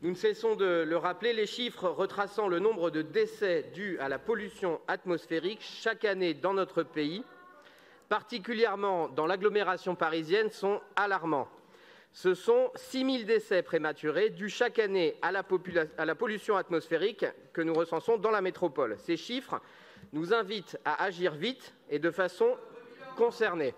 Nous ne cessons de le rappeler, les chiffres retraçant le nombre de décès dus à la pollution atmosphérique chaque année dans notre pays, particulièrement dans l'agglomération parisienne, sont alarmants. Ce sont 6 000 décès prématurés dus chaque année à la pollution atmosphérique que nous recensons dans la métropole. Ces chiffres nous invitent à agir vite et de façon concernée.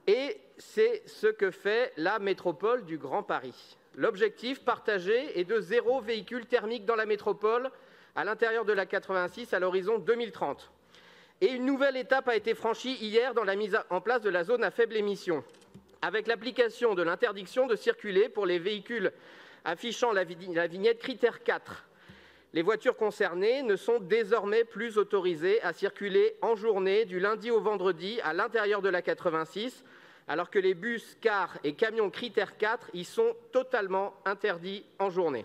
Et c'est ce que fait la métropole du Grand Paris. L'objectif partagé est de 0 véhicule thermique dans la métropole à l'intérieur de la 86 à l'horizon 2030. Et une nouvelle étape a été franchie hier dans la mise en place de la zone à faible émission, avec l'application de l'interdiction de circuler pour les véhicules affichant la vignette critère 4. Les voitures concernées ne sont désormais plus autorisées à circuler en journée du lundi au vendredi à l'intérieur de la 86, alors que les bus, cars et camions critère 4 y sont totalement interdits en journée.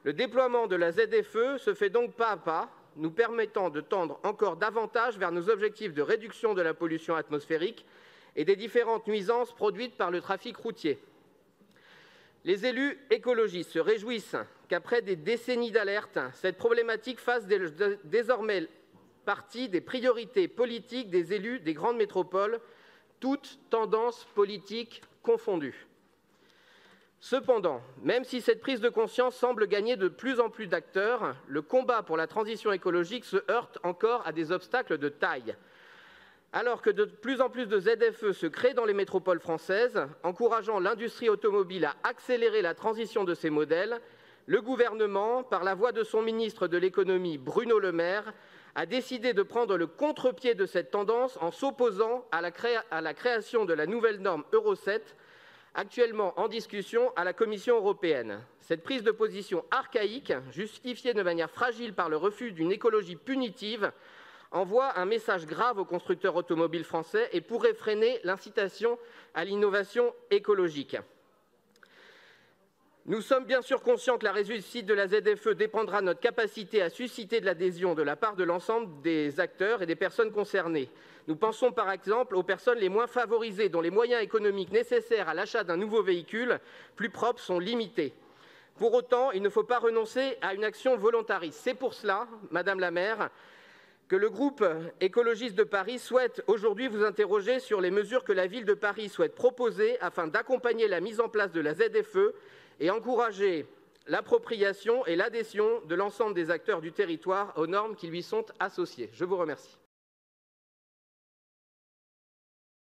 Le déploiement de la ZFE se fait donc pas à pas, nous permettant de tendre encore davantage vers nos objectifs de réduction de la pollution atmosphérique et des différentes nuisances produites par le trafic routier. Les élus écologistes se réjouissent qu'après des décennies d'alerte, cette problématique fasse désormais partie des priorités politiques des élus des grandes métropoles, toutes tendances politiques confondues. Cependant, même si cette prise de conscience semble gagner de plus en plus d'acteurs, le combat pour la transition écologique se heurte encore à des obstacles de taille. Alors que de plus en plus de ZFE se créent dans les métropoles françaises, encourageant l'industrie automobile à accélérer la transition de ces modèles, le gouvernement, par la voix de son ministre de l'économie Bruno Le Maire, a décidé de prendre le contre-pied de cette tendance en s'opposant à la création de la nouvelle norme Euro 7, actuellement en discussion à la Commission européenne. Cette prise de position archaïque, justifiée de manière fragile par le refus d'une écologie punitive, envoie un message grave aux constructeurs automobiles français et pourrait freiner l'incitation à l'innovation écologique. Nous sommes bien sûr conscients que la réussite de la ZFE dépendra de notre capacité à susciter de l'adhésion de la part de l'ensemble des acteurs et des personnes concernées. Nous pensons par exemple aux personnes les moins favorisées dont les moyens économiques nécessaires à l'achat d'un nouveau véhicule plus propre sont limités. Pour autant, il ne faut pas renoncer à une action volontariste. C'est pour cela, Madame la maire, que le groupe écologiste de Paris souhaite aujourd'hui vous interroger sur les mesures que la ville de Paris souhaite proposer afin d'accompagner la mise en place de la ZFE et encourager l'appropriation et l'adhésion de l'ensemble des acteurs du territoire aux normes qui lui sont associées. Je vous remercie.